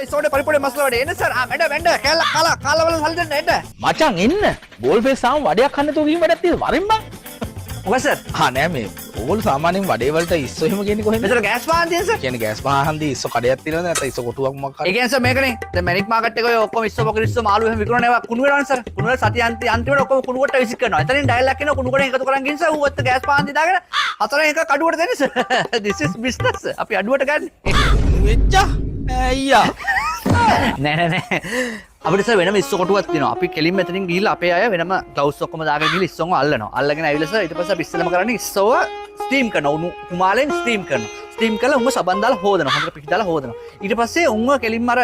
ඉස්සෝඩේ පරිප්පුඩේ මස්ලා වඩේ එන්න සර්. වැඩ කාලා වල සල්ලි දෙන්න එන්න. මචං එන්න. බෝල් ෆේස් ආවම වඩයක් කන්න තෝ ගිහින් වැඩක් තියෙනවා. වරින් බං. මොකද සර්? නෑ මේ ඕගොල්ලෝ සාමාන්‍යයෙන් වඩේ වලට ඉස්සෝ එහෙම කියන්නේ කොහෙන්ද? මෙතන ගෑස් පාන් තියෙන සර්. කියන්නේ ගෑස් පාහන්දී ඉස්සෝ කඩයක් තියෙනවද නැත්නම් ඉස්සෝ කොටුවක් මොකක් හරි? ඒ කියන්නේ සර් මේකනේ. දැන් මැනික් මාකට් එකේ ඔය ඔක්කොම ඉස්සෝ පොකේ ඉස්සෝ මාළු එහෙම විකුණන ඒවා කුණු වෙනවනේ සර්. කුණු වල සතිය අන්තිමට ඔක්කොම කුණු කොට විසික් කරනවා. එතනින් ඩයල් එකක් එනවා කුණු කොට එකතු කරන් ගිහින් සර් ඌ ඔත්ත ගෑස් පාන් දාගෙන හතරෙන් එකක් අඩුවට දෙන්නේ සර්. This is business. අපි අඩුවට ගන්න. වෙච්චා. අයියා. නෑ අපිට සර් වෙනම ඉස්සෝ කොටුවක් තියෙනවා. අපි කෙලින් මෙතනින් ගිහිල්ලා අපේ අය වෙනම ග්ලව්ස් ඔක්කොම දාගෙන ගිහිල්ලා ඉස්සෝව අල්ලනවා. අල්ලගෙන ඇවිල්ලා සර් ඊට පස්සේ අපි ඉස්සෙල්ලාම කරන්නේ ඉස්සෝව ස්ටීම් කරනවා. උණු කුමාලෙන් ස්ටීම් කරනවා. ස්ටීම් කරලා උන්ව සබන් දාලා හොදනවා. හොඳට පිටි දාලා හොදනවා. ඊට පස්සේ උන්ව කෙලින්ම අර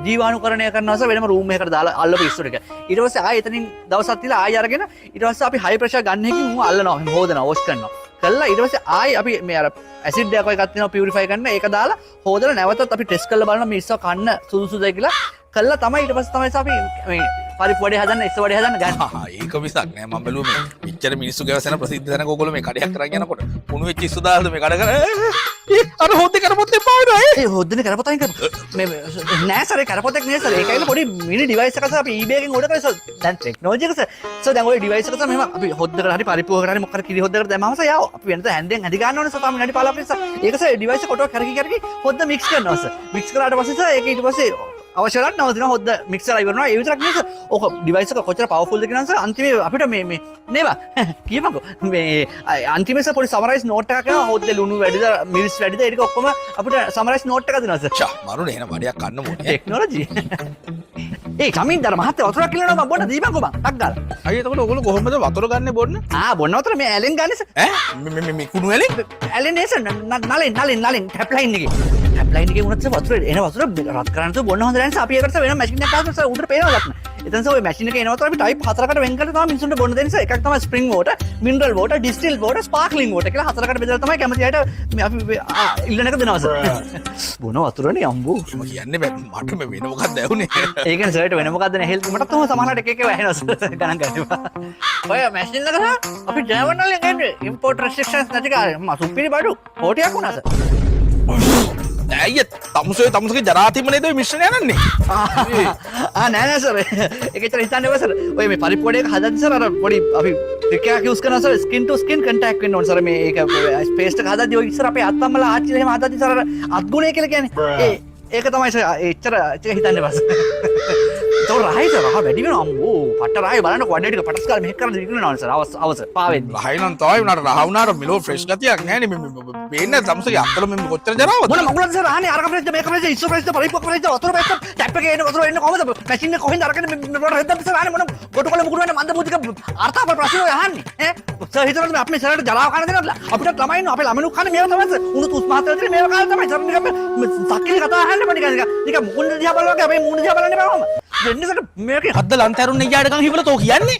ජීවාණුකරණය කරනවා සර් වෙනම රූම් එකකට දාලා අල්ලපු ඉස්සෝ ටික. ඊට පස්සේ ආයෙ එතනින් දවසක් තියලා ආයෙ අරගෙන ඊට පස්සේ අපි හයි ප්‍රෙෂර් ගන්න එකකින් උන්ව අල්ලනවා. එහෙම හොදනවා. වොෂ් කරනවා. කළා ඊට පස්සේ ආයෙ අපි මේ අර ඇසිඩ් එකක් එකක් තියෙනවා පියුරිෆයි කරන්න ඒක දාලා හොදලා නැවතත් අපි ටෙස්ට් කරලා බලනවා මේ ඉස්සෝ කන්න සුදුසුද කියලා කළා තමයි ඊට පස්සේ තමයි අපි මේ පරිප්පු වඩේ හදන්න ඉස්සෝ වඩේ හදන්න ගන්න. ඒක මිසක් නෑ මම බැලුවා මේ පිච්චර මිනිස්සු ගැවසෙන ප්‍රසිද්ධ තැනක ඕගොල්ලෝ මේ කඩයක් කරන් යනකොට කුණු වෙච්ච ඉස්සෝ දාලා මේ කඩ කර අර හොද්දේ කරපොත් එපා වෙනවා ඒ හොද්දනේ කරපොතෙන් මේ නෑ සර් ඒ කරපොතෙක් නේ සර් ඒකයිල පොඩි මිනි ඩිවයිස් එකක් අපි eBay එකෙන් ඕඩර් කරලා සර් දැන් ටෙක්නොලොජි එක සර් දැන් ওই ඩිවයිස් එක තමයි අපි හොද්දකට හරි පරිප්පුවකට හරි මොකක් හරි කිරි හොද්දකට දැම්මම සර් යාව අපි වෙනද හැන්දෙන් ඇදි ගන්න ඕනේ සර් තාම විනාඩි 15ක් ඉස්සර ඒක සර් ඩිවයිස් එක කොටුවක් කරකි හොද්ද මික්ස් කරනවා සර් මික්ස් කරාට පස්සේ සර් ඒක ඊට පස්සේ අවශ්‍යරක් නවතින හොද්ද මික්ස් කරලා ඉවරනවා ඒ විතරක් නෙවෙයි සර් ඕක ඩිවයිස් එක කොච්චර පවර්ෆුල්ද කියනවා සර් අන්තිමේ අපිට මේ නේවා කියපන්කෝ මේ අන්තිමේ සර් පොඩි සමරයිස් නෝට් එකක් එනවා හොද්ද ලුණු වැඩිද මිරිස් වැඩිද ඒක ඔක්කොම අපිට සමරයිස් නෝට් එකක් දෙනවා සර් චා මරුනේ එන වඩයක් කන්න ඕනේ ටෙක්නොලොජි ඒ කමින්දර මහත්තයා වතුරක් කියලා මම බොන්න දීපන්කෝ මං ටක් ගාලා අයිය එතකොට ඔයගොල්ලෝ කොහොමද වතුර ගන්නෙ බොන්න බොන්න වතුර මේ ඇලෙන් ගන්න සර් ඈ මේ කුණු ඇලෙන් ඇලෙන් නේ සර් නලින් ටැප් ලයින් එකේ උනත් සර් වතුර එන වතුර රත් කරන්න සර් බොන්න හොඳ නැහැ සර් අපි ඒකට සර් වෙන මැෂින් එකක් දාලා සර් උඩට පේනවා ලක්න එතන සර් ඔය මැෂින් එකේ එන වතුර අපි ටයිප් හතරකට වෙන් කරලා තමයි මිනිස්සුන්ට බොන්න දෙන්නේ සර් එකක් තමයි spring water mineral water distilled water sparkling water කියලා හතරකට බෙදලා තමයි කැමති අයට මේ අපි ඉල්ලන එක දෙනවා සර් බොන වතුරනේ අම්බෝ මම කියන්නේ මට මේ වෙන මොකක්ද ඇහුනේ ඒ කියන්නේ සර්ට වෙන මොකක්ද නේ හෙල්ත් මටත් තම සමහරට එක එක වැහෙනවා සර් ගණන් ගන්නවා ඔය මැෂින් එක සර් අපි ජර්මන් වලින් ගන්නේ ඉම්පෝට් රෙස්ට්‍රික්ෂන්ස් නැති කාලේ මම සුපිරි බඩු කෝටියක් වුණා සර් ඇයි තමුසේ ජරාතිම නේද මිශ්‍රණය යනන්නේ නෑ සර් ඒක ඇත්තට හිතන්න එපා සර් ඔය මේ පරිප්පු වඩේක හදද්දි සර් අර පොඩි අපි ට්‍රික් යූස් කරනවා සර් ස්කින් ටු ස්කින් කන්ටැක්ට් වෙන්න ඕන සර් මේ ඒක පේස්ට් එක හදද්දි ඔය ඉස්සර අපේ අත්තම්මලා ආච්චිලා එහෙම හදද්දි සර් අත්ගුණය කියලා කියන්නේ ඒක තමයි සර් එච්චර හිතන්න එපා සර් තෝ රහයි සර් වැඩි වෙනවා අම්මෝ පට්ට රහයි බලන්න වඩේ ටික පටස් කාලා මෙහෙක් කරලා දිනනවා සර් අවස පාවෙන්නේ රහයි නම් තමයි උනාට රහ උනාට මෙලෝ ෆ්‍රෙෂ් ගතියක් නැහැ නේ මේ පේන්නේ තමුසේ අත්තල මේ කොච්චර ජරාවද මොන මගුලද සර් අහන්නේ අරක ප්‍රෙස්ද මේක ප්‍රෙස්ද ඉස්සෝ ප්‍රෙස්ද පරිප්පු ප්‍රෙස්ද වතුර ප්‍රෙස්ද ටැප් එකේ එන වතුර එන්නේ කොහමද මැෂින් එක කොහෙන්ද අරගෙන මේ රෙද්දත් සර් අහන්නේ මොන ගොටුකොල මුකුරු වෙන මන්ද බුද්ධික අර්ථාපර ප්‍රශ්න ඔය අහන්නේ සර් හිතනවාද අපි මේ සරට ජරාව කන දෙනවද අපිට ළමයි ඉන්නවා අපේ ළමනු කන්නේ මේව තමයි සර් උණු තුස් මහත්තයා විතර මේව කාලා තමයි සර් නිකන් සක්කිලි කතා අහන්න බෑ නිකන් මුකුණ දිහා බලනවා වගේ අපේ මූණ දිහා බලන්න බෑවම දෙන්නේ සර් මේකේ හද්ද ලන්තරුන් නෙජාඩ ගන් හිවල තෝ කියන්නේ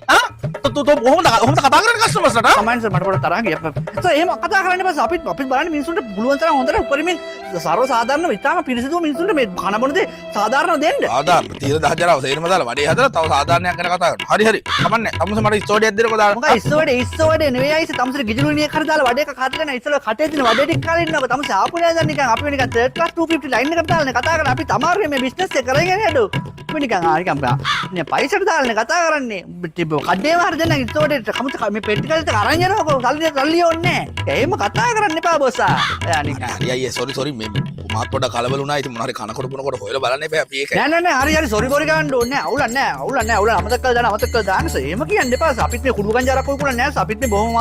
තෝ කොහොමද කතා කරන්නේ කස්ටමර්ස්ලට කමෙන්ට් සර් මට පොඩ්ඩක් තරහ ගියා සර් එහෙම කතා කරන්න බෑ අපිත් බලන්නේ මිනිස්සුන්ට පුළුවන් තරම් හොඳට උපරිමෙන් සර්ව සාධාරණ ඉතාලම පිරිසිදු මිනිස්සුන්ට මේ කන බොන දේ සාධාරණව දෙන්න සාධාරණ තීර 10 ජරාව සේරම දාලා වඩේ හදලා තව සාධාරණයක් ගැන කතා කරනවා හරි කමන්නේ තමුසේ මට ස්ටෝඩියක් දෙන්නකෝ දාලා මොකද ඉස්සෝඩේ නෙවෙයි අයිස තමුසේ ගිජුලුනියක් හරි දාලා වඩේ එකක් හදගෙන ඉස්සලා කටේ දින වඩේ ටික කාලේ ඉන්නකො තමුසේ ආපු නෑ දැන් නිකන් අපි නිකන් third class 250 ලයින් එකට දාලානේ කතා කරන්නේ අපි තමාරුවේ මේ බිස්නස් එක කරගෙන යඩෝ අපි නිකන් නිකන් නේ පයිසට දාලානේ කතා කරන්නේ කඩේම හරි දෙන්න ඉස්සෝඩේ කමුත මේ පෙට්ටි කාලේට අරන් යනකො සල්ලි ඕනේ නෑ එහෙම කතා කරන්න එපා බොස්සා එයා නිකන් අයියේ සෝරි මේ මාත් පොඩ්ඩක් කලබල වුණා ඉතින් මොනාරි කනකොට බොනකොට හොයලා බලන්න එපා අපි ඒක නෑ හරි සෝරි ගන්න ඕනේ නෑ අවුලක් නෑ අමතක කරලා දාන්න එහෙම කියන්න එපා අපිත් මේ කුඩු ගංජාරක් කොයි නෑ අපිත් මේ බොහොම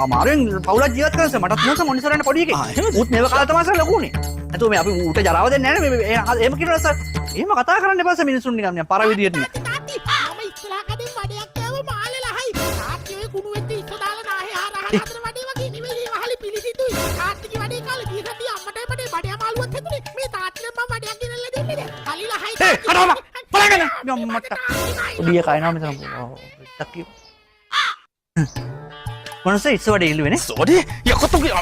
අමාරුවෙන් පවුලක් ජීවත් කරන මටත් මොකද මොනිසරන්න පොඩි එකේ උත් මේව කාලා තමයි සර් ලකුනේ නැතු මේ අපි ඌට ජරාව දෙන්නේ නෑ මේ එහෙම කියනවා සර් එහෙම කතා කරන්න එපා සර් මිනිසුන් නිකන් පර විදියට නේ මම ඉස්සරහ කඩෙන් වඩයක් කෑව මාළලහයි තාත්ති ඔය කුණු වෙද්දී ඉස්ස දාලා නාහේ හතර වඩේ වගේ නෙවෙයි වහලි පිලිසිතුයි තාත්තිගේ වඩේ කාලේ ගියසතිය අම්මටයි මට බඩේ මාළුවත් හැදුනේ මේ තාත්තිට මම වඩයක් ගෙනල්ලා දෙන්නේ නේ කලිලහයි හරවම බලගෙන යම්මට ඔබිය කයනවා මෙතන ටක් මොනසේ ඉස්ස වඩේ ඉල්ලුවේ නේ සෝඩේ යකොතුගේ